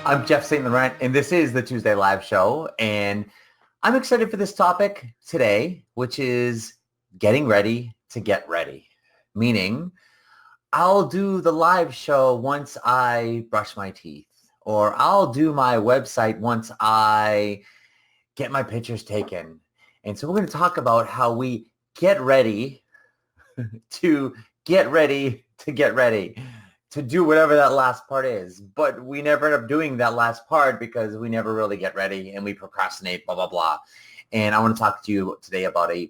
I'm Jeff St Laurent, and this is the Tuesday Live Show. And I'm excited for this topic today, which is getting ready to get ready. Meaning, I'll do the live show once I brush my teeth, or I'll do my website once I get my pictures taken. And so we're going to talk about how we get ready to get ready to get ready, to do whatever that last part is. But we never end up doing that last part because we never really get ready and we procrastinate, blah, blah, blah. And I want to talk to you today about a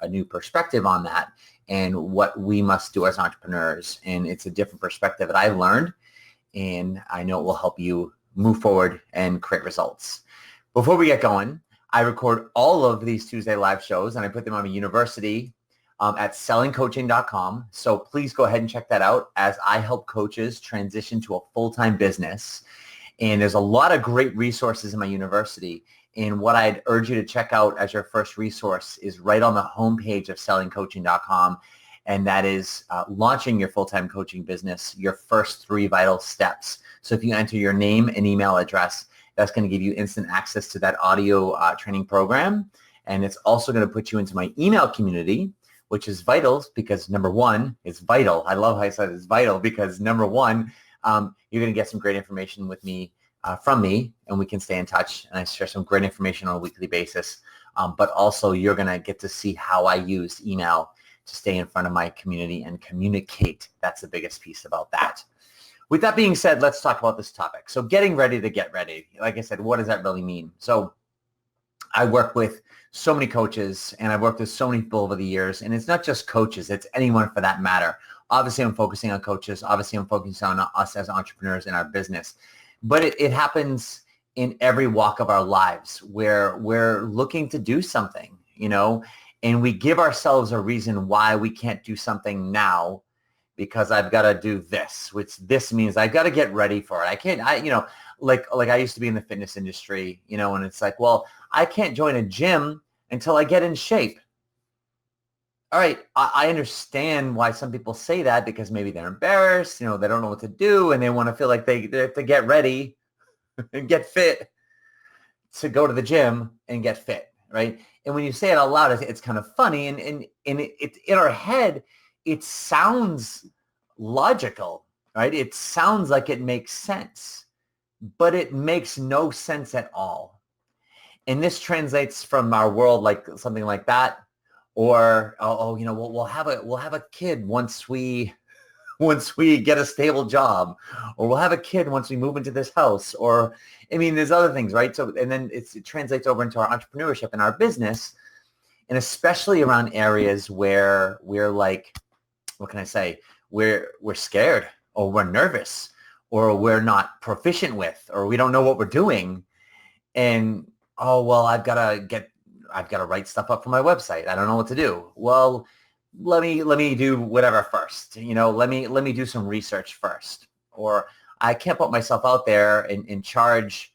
new perspective on that and what we must do as entrepreneurs. And it's a different perspective that I've learned, and I know it will help you move forward and create results. Before we get going, I record all of these Tuesday live shows and I put them on a university at sellingcoaching.com. So please go ahead and check that out as I help coaches transition to a full-time business. And there's a lot of great resources in my university. And what I'd urge you to check out as your first resource is right on the homepage of sellingcoaching.com. And that is launching your full-time coaching business, your first 3 vital steps. So if you enter your name and email address, that's going to give you instant access to that audio training program. And it's also going to put you into my email community, which is vital because number one, it's vital. I love how I said it's vital because number one, you're going to get some great information with me, from me, and we can stay in touch. And I share some great information on a weekly basis. But also you're going to get to see how I use email to stay in front of my community and communicate. That's the biggest piece about that. With that being said, let's talk about this topic. So getting ready to get ready. Like I said, what does that really mean? So I work with so many coaches and I've worked with so many people over the years, and it's not just coaches, it's anyone for that matter. Obviously, I'm focusing on coaches. Obviously, I'm focusing on us as entrepreneurs in our business. But it happens in every walk of our lives where we're looking to do something, and we give ourselves a reason why we can't do something now because I've got to do this, which this means I've got to get ready for it. Like I used to be in the fitness industry, and it's like, well, I can't join a gym until I get in shape. All right, I understand why some people say that because maybe they're embarrassed, they don't know what to do, and they want to feel like they have to get ready and get fit to go to the gym and get fit, right? And when you say it out loud, it's kind of funny, and it in our head, it sounds logical, right? It sounds like it makes sense, but it makes no sense at all. And this translates from our world like something like that, or we'll have a kid once we get a stable job, or we'll have a kid once we move into this house, or there's other things, right? So and then it translates over into our entrepreneurship and our business, and especially around areas where we're like, what can I say? We're scared, or we're nervous, or we're not proficient with, or we don't know what we're doing, and I've got to write stuff up for my website. I don't know what to do. Well, let me do whatever first. Let me do some research first. Or I can't put myself out there and charge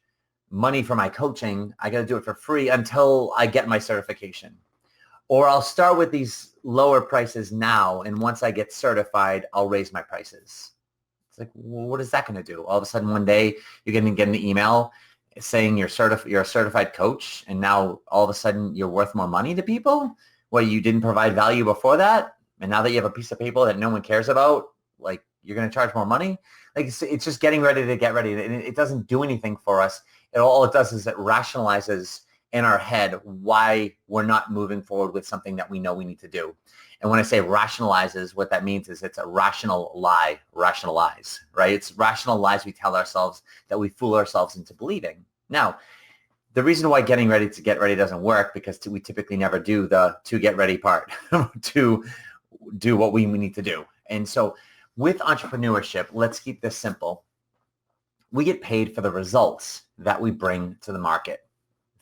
money for my coaching. I got to do it for free until I get my certification. Or I'll start with these lower prices now, and once I get certified, I'll raise my prices. It's like, well, what is that going to do? All of a sudden, one day you're going to get an email saying you're a certified coach, and now all of a sudden you're worth more money to people? Well, you didn't provide value before that, and now that you have a piece of paper that no one cares about, like, you're going to charge more money? Like, it's just getting ready to get ready, and it doesn't do anything for us. All it does is it rationalizes in our head why we're not moving forward with something that we know we need to do. And when I say rationalizes, what that means is it's a rational lie, rationalize, right? It's rational lies we tell ourselves that we fool ourselves into believing. Now, the reason why getting ready to get ready doesn't work because we typically never do the to get ready part, to do what we need to do. And so with entrepreneurship, let's keep this simple. We get paid for the results that we bring to the market.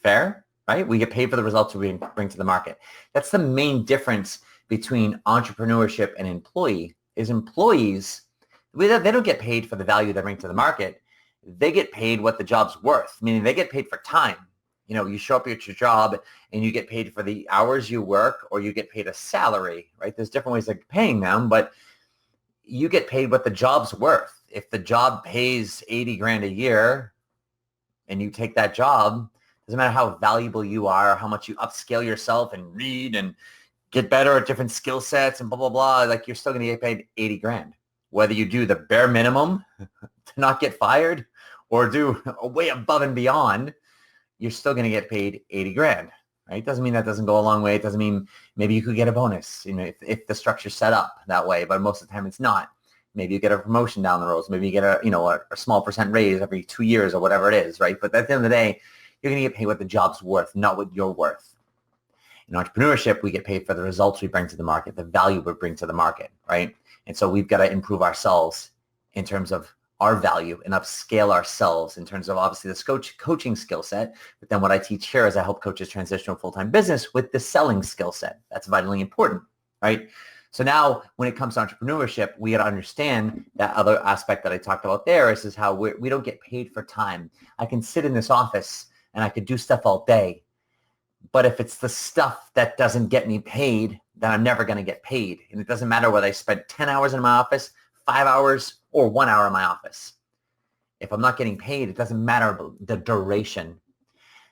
Fair, right? We get paid for the results we bring to the market. That's the main difference between entrepreneurship and employee. Is employees, they don't get paid for the value they bring to the market. They get paid what the job's worth, meaning they get paid for time. You show up at your job and you get paid for the hours you work, or you get paid a salary, right? There's different ways of paying them, but you get paid what the job's worth. If the job pays 80 grand a year and you take that job, doesn't matter how valuable you are, or how much you upscale yourself and read and get better at different skill sets and blah, blah, blah, like you're still going to get paid 80 grand. Whether you do the bare minimum to not get fired or do way above and beyond, you're still going to get paid 80 grand, right? Doesn't mean that doesn't go a long way. It doesn't mean maybe you could get a bonus, if the structure's set up that way, but most of the time it's not. Maybe you get a promotion down the road. So maybe you get a small percent raise every 2 years or whatever it is, right? But at the end of the day, you're going to get paid what the job's worth, not what you're worth. In entrepreneurship, we get paid for the results we bring to the market, the value we bring to the market, right? And so we've got to improve ourselves in terms of our value and upscale ourselves in terms of obviously the coaching skill set. But then what I teach here is I help coaches transition to a full-time business with the selling skill set. That's vitally important, right? So now when it comes to entrepreneurship, we got to understand that other aspect that I talked about there is how we don't get paid for time. I can sit in this office and I could do stuff all day. But if it's the stuff that doesn't get me paid, then I'm never going to get paid. And it doesn't matter whether I spend 10 hours in my office, 5 hours, or 1 hour in my office. If I'm not getting paid, it doesn't matter about the duration.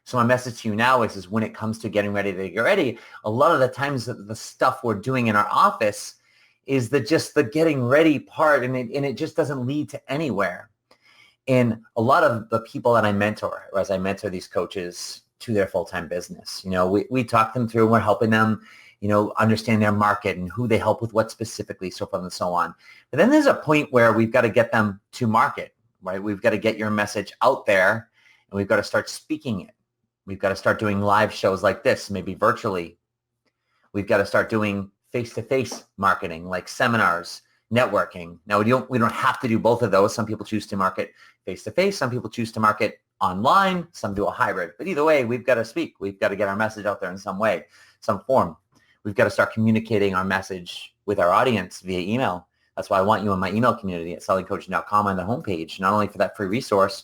So my message to you now is when it comes to getting ready to get ready, a lot of the times the stuff we're doing in our office is just the getting ready part, and it just doesn't lead to anywhere. And a lot of the people that I mentor, or as I mentor these coaches to their full-time business, we talk them through and we're helping them, understand their market and who they help with what specifically, so forth and so on. But then there's a point where we've got to get them to market, right? We've got to get your message out there and we've got to start speaking it. We've got to start doing live shows like this, maybe virtually. We've got to start doing face-to-face marketing, like seminars, networking. Now, we don't have to do both of those. Some people choose to market face-to-face. Some people choose to market online. Some do a hybrid. But either way, we've got to speak. We've got to get our message out there in some way, some form. We've got to start communicating our message with our audience via email. That's why I want you in my email community at sellingcoaching.com on the homepage, not only for that free resource,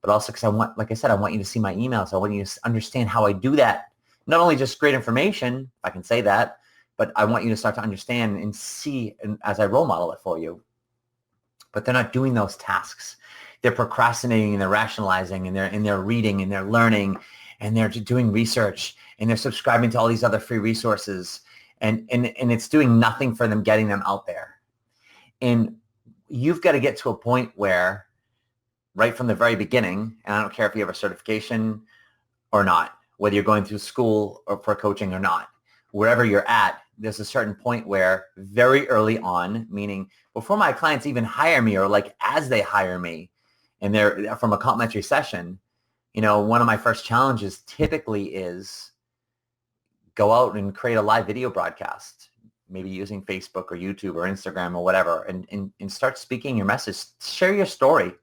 but also because I want you to see my emails. I want you to understand how I do that. Not only just great information, if I can say that, but I want you to start to understand and see as I role model it for you. But they're not doing those tasks. They're procrastinating and they're rationalizing and they're reading and they're learning and they're doing research and they're subscribing to all these other free resources and it's doing nothing for them getting them out there. And you've got to get to a point where right from the very beginning, and I don't care if you have a certification or not, whether you're going through school or for coaching or not, wherever you're at, there's a certain point where very early on, meaning before my clients even hire me or like as they hire me and they're from a complimentary session, one of my first challenges typically is go out and create a live video broadcast, maybe using Facebook or YouTube or Instagram or whatever, and start speaking your message. Share your story.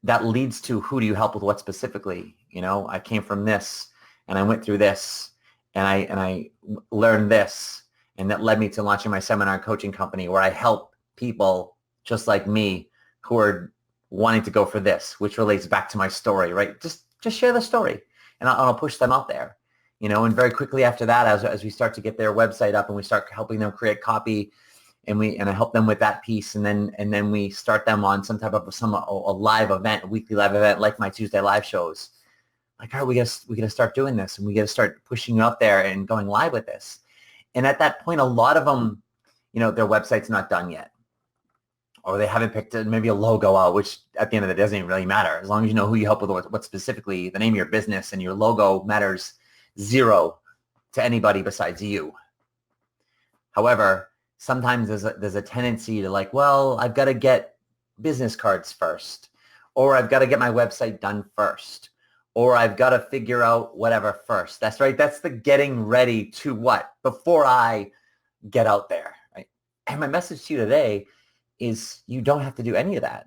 That leads to who do you help with what specifically. I came from this and I went through this and I learned this, and that led me to launching my seminar coaching company where I help people just like me who are wanting to go for this, which relates back to my story, right? Just share the story and I'll push them out there, and very quickly after that, as we start to get their website up and we start helping them create copy and I help them with that piece. And then we start them on some type of a live event, a weekly live event, like my Tuesday live shows. Like, all right, we got to start doing this and we got to start pushing you up there and going live with this. And at that point, a lot of them, their website's not done yet, or they haven't picked maybe a logo out, which at the end of the day doesn't even really matter. As long as you know who you help with, what specifically, the name of your business and your logo matters zero to anybody besides you. However, sometimes there's a tendency to like, well, I've got to get business cards first, or I've got to get my website done first, or I've got to figure out whatever first. That's right. That's the getting ready to what? Before I get out there, right? And my message to you today is you don't have to do any of that.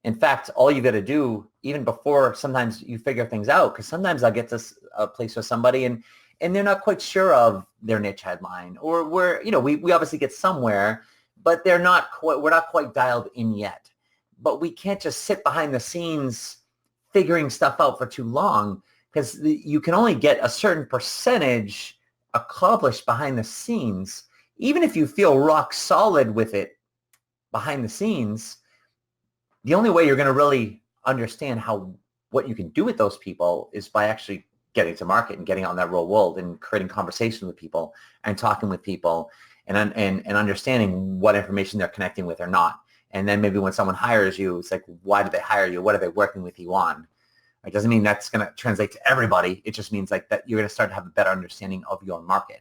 In fact, all you got to do, even before sometimes you figure things out, because sometimes I'll get to a place with somebody and they're not quite sure of their niche headline, or we obviously get somewhere, but we're not quite dialed in yet. But we can't just sit behind the scenes figuring stuff out for too long, because you can only get a certain percentage accomplished behind the scenes even if you feel rock solid with it behind the scenes, the only way you're going to really understand what you can do with those people is by actually getting to market and getting out in that real world and creating conversation with people and talking with people and understanding what information they're connecting with or not. And then maybe when someone hires you, it's like, why did they hire you? What are they working with you on? It doesn't mean that's going to translate to everybody. It just means like that you're going to start to have a better understanding of your market.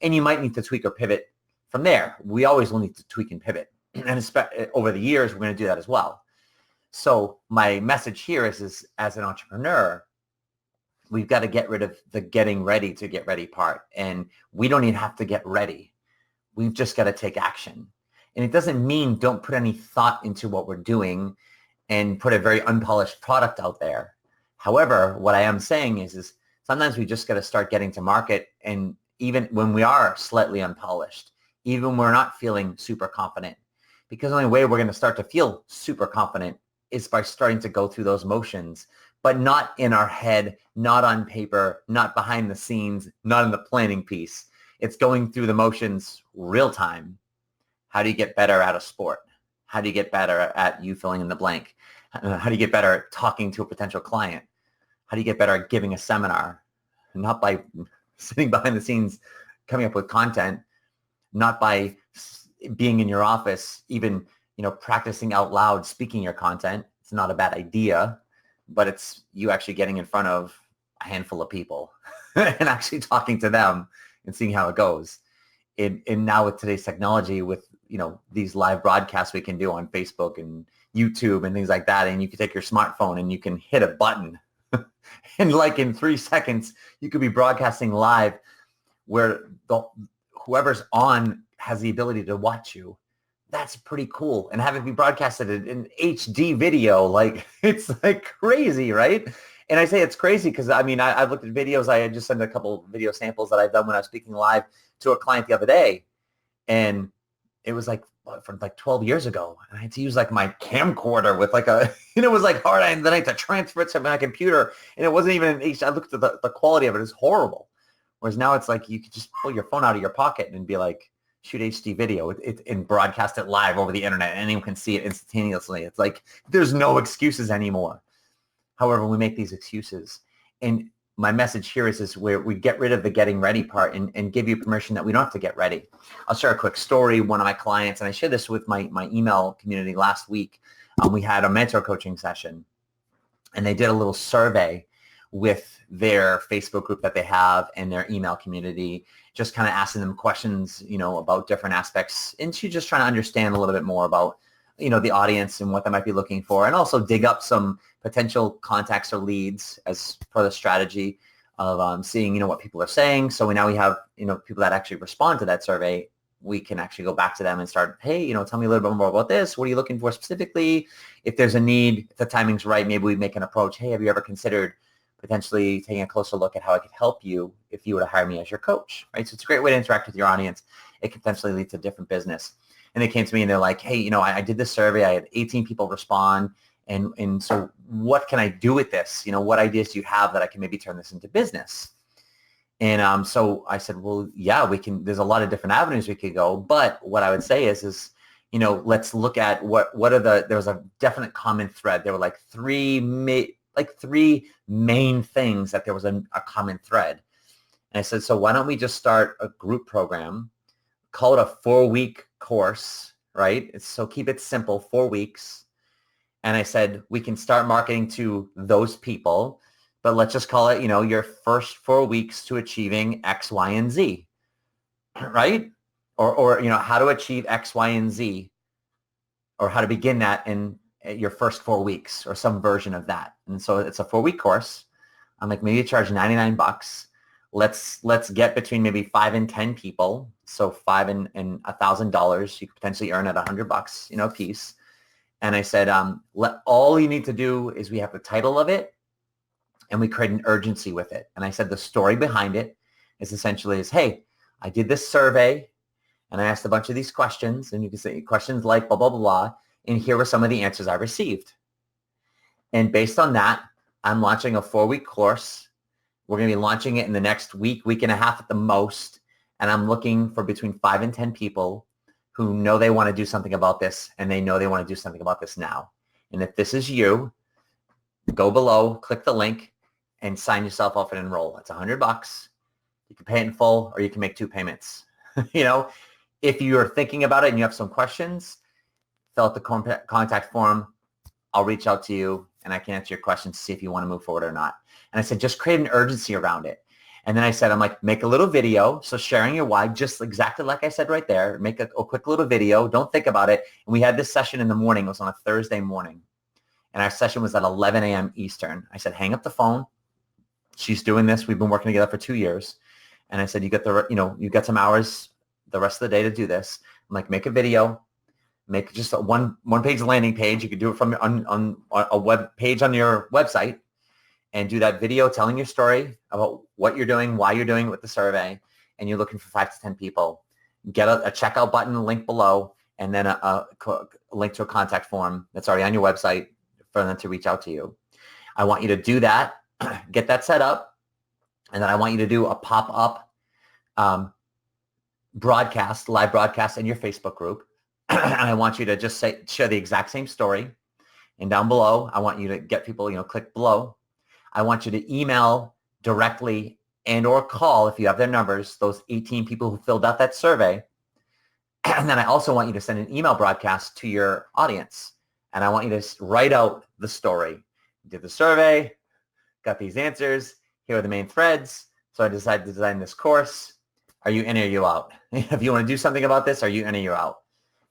And you might need to tweak or pivot from there. We always will need to tweak and pivot. And over the years, we're going to do that as well. So my message here is as an entrepreneur, we've got to get rid of the getting ready to get ready part. And we don't even have to get ready. We've just got to take action. And it doesn't mean don't put any thought into what we're doing and put a very unpolished product out there. However, what I am saying is sometimes we just got to start getting to market. And even when we are slightly unpolished, even when we're not feeling super confident, because the only way we're going to start to feel super confident is by starting to go through those motions, but not in our head, not on paper, not behind the scenes, not in the planning piece. It's going through the motions real time. How do you get better at a sport? How do you get better at you filling in the blank? How do you get better at talking to a potential client? How do you get better at giving a seminar? Not by sitting behind the scenes, coming up with content, not by being in your office, even, practicing out loud, speaking your content. It's not a bad idea, but it's you actually getting in front of a handful of people and actually talking to them and seeing how it goes. And now with today's technology, with, these live broadcasts we can do on Facebook and YouTube and things like that, and you can take your smartphone and you can hit a button and like in 3 seconds, you could be broadcasting live where whoever's on has the ability to watch you. That's pretty cool. And have it be broadcasted in HD video, like it's like crazy, right? And I say it's crazy because I've looked at videos. I had just sent a couple video samples that I've done when I was speaking live to a client the other day. And it was like from like 12 years ago. And I had to use like my camcorder with like it was like hard. And then I had to transfer it to my computer. And it wasn't even an HD. I looked at the quality of it. It's horrible. Whereas now it's like you could just pull your phone out of your pocket and be like, shoot HD video and broadcast it live over the internet. And anyone can see it instantaneously. It's like there's no excuses anymore. However, we make these excuses. And my message here is where we get rid of the getting ready part and give you permission that we don't have to get ready. I'll share a quick story. One of my clients, and I shared this with my email community last week, we had a mentor coaching session, and they did a little survey with their Facebook group that they have and their email community, just kind of asking them questions, about different aspects. And she's just trying to understand a little bit more about, the audience and what they might be looking for, and also dig up some potential contacts or leads as per the strategy of seeing, what people are saying. So now we have, people that actually respond to that survey. We can actually go back to them and start, hey, tell me a little bit more about this. What are you looking for specifically? If there's a need, if the timing's right, maybe we make an approach. Hey, have you ever considered potentially taking a closer look at how I could help you if you were to hire me as your coach, right? So it's a great way to interact with your audience. It can potentially lead to different business. And they came to me and they're like, hey, I did this survey. I had 18 people respond. And so what can I do with this? What ideas do you have that I can maybe turn this into business? And so I said, well, yeah, we can. There's a lot of different avenues we could go. But what I would say is let's look at what are there was a definite common thread. There were like three main things that there was a common thread. And I said, so why don't we just start a group program, call it a 4-week course, right? So keep it simple, 4 weeks. And I said, we can start marketing to those people, but let's just call it, your first 4 weeks to achieving X, Y, and Z, right? Or how to achieve X, Y, and Z, or how to begin that in your first 4 weeks or some version of that. And so it's a 4-week course. I'm like, maybe you charge $99. Let's get between maybe 5 and 10 people. So $5 and $1,000, you could potentially earn at $100, a piece. And I said, all you need to do is we have the title of it and we create an urgency with it. And I said, the story behind it is essentially hey, I did this survey and I asked a bunch of these questions, and you can say questions like blah, blah, blah, blah. And here were some of the answers I received. And based on that, I'm launching a 4-week course. We're going to be launching it in the next week and a half at the most. And I'm looking for between 5 and 10 people who know they want to do something about this, and they know they want to do something about this now. And if this is you, go below, click the link, and sign yourself up and enroll. It's $100. You can pay it in full, or you can make 2 payments. If you're thinking about it and you have some questions, fill out the contact form. I'll reach out to you and I can answer your questions to see if you want to move forward or not. And I said, just create an urgency around it. And then I said, I'm like, make a little video. So sharing your why, just exactly like I said right there, make a quick little video. Don't think about it. And we had this session in the morning. It was on a Thursday morning. And our session was at 11 a.m. Eastern. I said, hang up the phone. She's doing this. We've been working together for 2 years. And I said, you got some hours the rest of the day to do this. I'm like, make a video, make just a one page landing page. You could do it from on a web page on your website and do that video telling your story about what you're doing, why you're doing it with the survey. And you're looking for 5 to 10 people. Get a checkout button, link below, and then a link to a contact form that's already on your website for them to reach out to you. I want you to do that, get that set up, and then I want you to do a pop-up live broadcast in your Facebook group. And I want you to just share the exact same story. And down below, I want you to get people, click below. I want you to email directly and or call, if you have their numbers, those 18 people who filled out that survey. And then I also want you to send an email broadcast to your audience. And I want you to write out the story. Did the survey, got these answers. Here are the main threads. So I decided to design this course. Are you in or are you out? If you want to do something about this, are you in or you're out?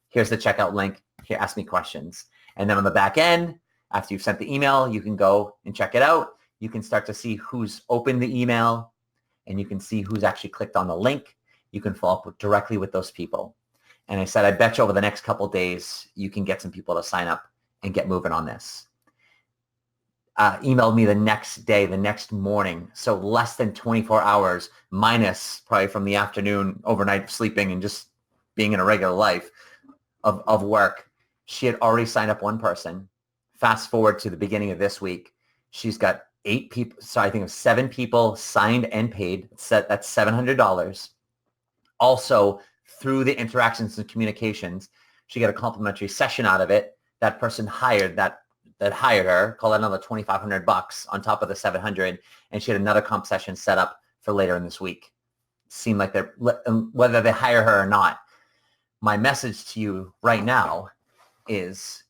Here's the checkout link. Here, ask me questions. And then on the back end, after you've sent the email, you can go and check it out. You can start to see who's opened the email, and you can see who's actually clicked on the link. You can follow up directly with those people. And I said, I bet you over the next couple of days, you can get some people to sign up and get moving on this. Emailed me the next day, the next morning. So less than 24 hours, minus probably from the afternoon, overnight sleeping and just being in a regular life of work. She had already signed up one person. Fast forward to the beginning of this week. She's got 8 people. So I think it was 7 people signed and paid. That's $700. Also, through the interactions and communications, she got a complimentary session out of it. That person that hired her, call that another $2,500 on top of the $700, and she had another comp session set up for later in this week. It seemed like whether they hire her or not. My message to you right now is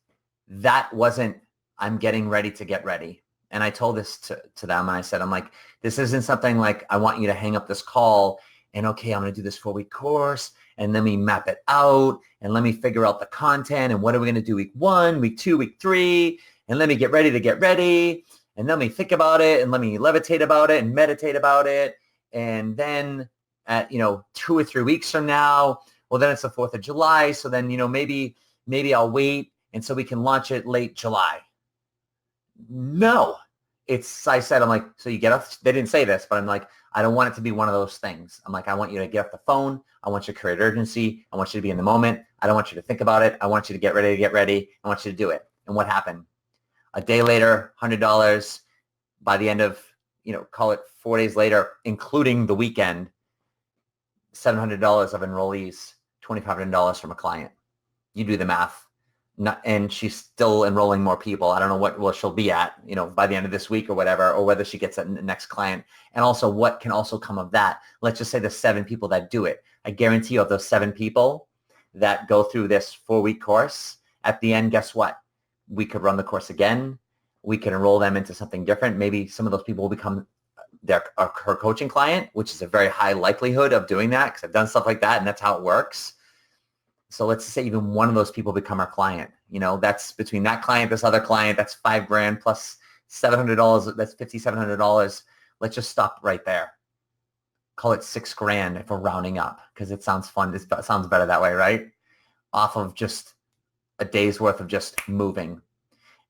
that wasn't, I'm getting ready to get ready. And I told this to them, and I said, I'm like, this isn't something like I want you to hang up this call and, okay, I'm going to do this 4-week course, and let me map it out, and let me figure out the content, and what are we going to do week 1, week 2, week 3, and let me get ready to get ready, and let me think about it, and let me levitate about it and meditate about it. And then at, 2 or 3 weeks from now, well, then it's the 4th of July. So then, maybe I'll wait. And so we can launch it late July. No, I said, I'm like, so you get off, they didn't say this, but I'm like, I don't want it to be one of those things. I'm like, I want you to get off the phone. I want you to create urgency. I want you to be in the moment. I don't want you to think about it. I want you to get ready. I want you to do it. And what happened? A day later, $100. By the end of, call it 4 days later, including the weekend, $700 of enrollees, $2,500 from a client. You do the math. And she's still enrolling more people. I don't know what she'll be at, by the end of this week or whatever, or whether she gets that next client. And also what can also come of that. Let's just say the 7 people that do it. I guarantee you of those 7 people that go through this 4-week course, at the end, guess what? We could run the course again. We could enroll them into something different. Maybe some of those people will become her coaching client, which is a very high likelihood of doing that because I've done stuff like that and that's how it works. So let's say even one of those people become our client. That's between that client, this other client, that's $5,000 plus $700. That's $5,700. Let's just stop right there. Call it $6,000 if we're rounding up because it sounds fun. It sounds better that way, right? Off of just a day's worth of just moving,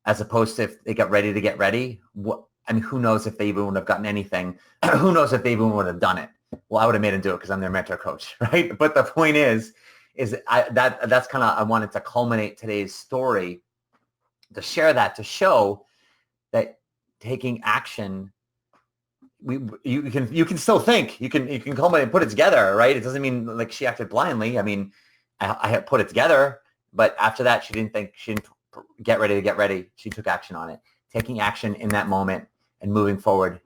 as opposed to if they got ready to get ready. Who knows if they even would have gotten anything? Who knows if they even would have done it? Well, I would have made them do it because I'm their mentor coach, right? But the point is that's kind of, I wanted to culminate today's story to share that, to show that taking action you can still think, you can culminate and put it together, right? It doesn't mean like she acted blindly. I mean, I had put it together, but after that, she didn't get ready to get ready. She took action on it. Taking action in that moment and moving forward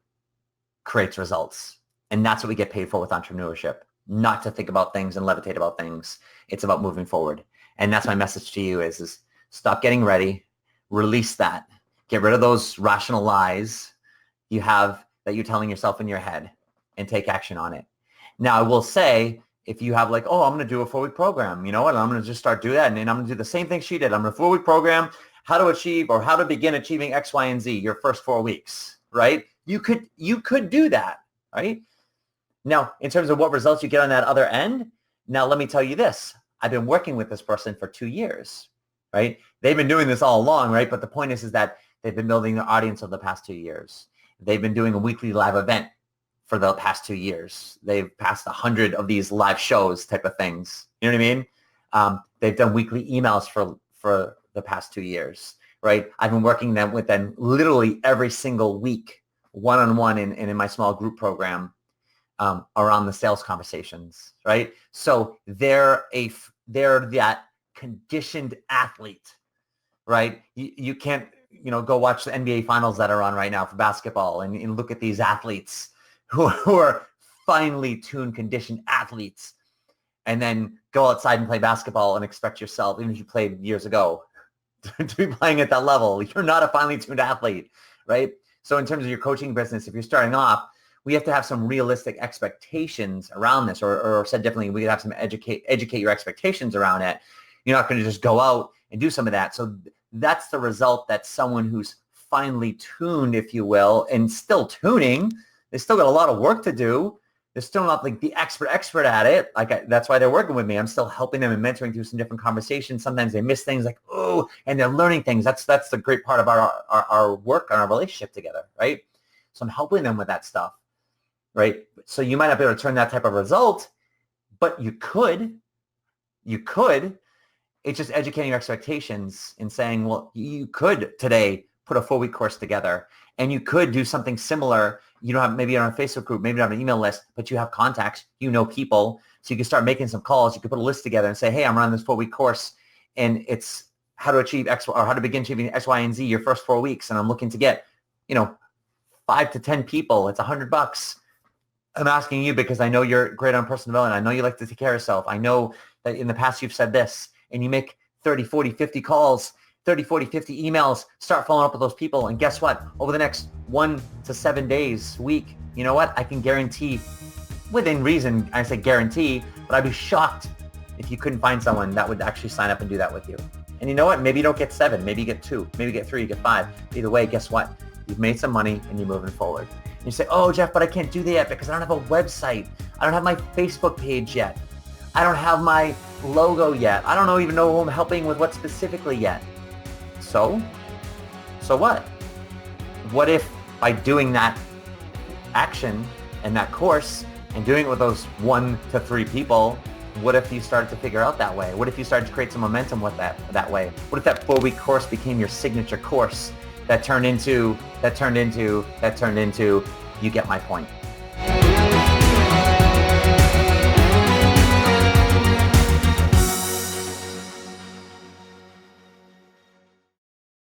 creates results. And that's what we get paid for with entrepreneurship. Not to think about things and levitate about things. It's about moving forward. And that's my message to you is stop getting ready, release that, get rid of those rational lies you have that you're telling yourself in your head and take action on it. Now, I will say, if you have like, oh, I'm going to do a 4-week program, you know what? I'm going to just start doing that. And I'm going to do the same thing she did. I'm going to 4-week program, how to achieve or how to begin achieving X, Y, and Z your first 4 weeks, right? You could do that, right? Now, in terms of what results you get on that other end, now let me tell you this. I've been working with this person for 2 years, right? They've been doing this all along, right? But the point is that they've been building their audience over the past 2 years. They've been doing a weekly live event for the past 2 years. They've passed 100 of these live shows type of things. You know what I mean? They've done weekly emails for the past 2 years, right? I've been working with them literally every single week, one-on-one and in my small group program around the sales conversations, right? So they're that conditioned athlete, right? You can't, go watch the NBA finals that are on right now for basketball and look at these athletes who are finely tuned, conditioned athletes, and then go outside and play basketball and expect yourself, even if you played years ago, to be playing at that level. You're not a finely tuned athlete, right? So in terms of your coaching business, if you're starting off, we have to have some realistic expectations around this, or said differently, we have some educate your expectations around it. You're not going to just go out and do some of that. So that's the result that someone who's finely tuned, if you will, and still tuning, they still got a lot of work to do. They're still not like the expert at it. That's why they're working with me. I'm still helping them and mentoring through some different conversations. Sometimes they miss things like, oh, and they're learning things. That's the great part of our work and our relationship together, right? So I'm helping them with that stuff, right? So you might not be able to turn that type of result, but you could. It's just educating your expectations and saying, well, you could today put a 4-week course together, and you could do something similar. You don't have, maybe you're on a Facebook group, maybe you don't have an email list, but you have contacts, people. So you can start making some calls. You can put a list together and say, hey, I'm running this 4-week course, and it's how to achieve X, or how to begin achieving X, Y, and Z your first 4 weeks. And I'm looking to get, 5 to 10 people. It's $100. I'm asking you because I know you're great on personal development. I know you like to take care of yourself. I know that in the past you've said this, and you make 30, 40, 50 calls, 30, 40, 50 emails, start following up with those people. And guess what? Over the next 1 to 7 days, week, you know what? I can guarantee, within reason, I say guarantee, but I'd be shocked if you couldn't find someone that would actually sign up and do that with you. And you know what? Maybe you don't get 7, maybe you get 2, maybe you get 3, you get 5. Either way, guess what? You've made some money and you're moving forward. And you say, oh, Jeff, but I can't do that yet because I don't have a website. I don't have my Facebook page yet. I don't have my logo yet. I don't even know who I'm helping with what specifically yet. So what? What if by doing that action and that course and doing it with those 1 to 3 people, what if you started to figure out that way? What if you started to create some momentum with that way? What if that 4-week course became your signature course that turned into, you get my point.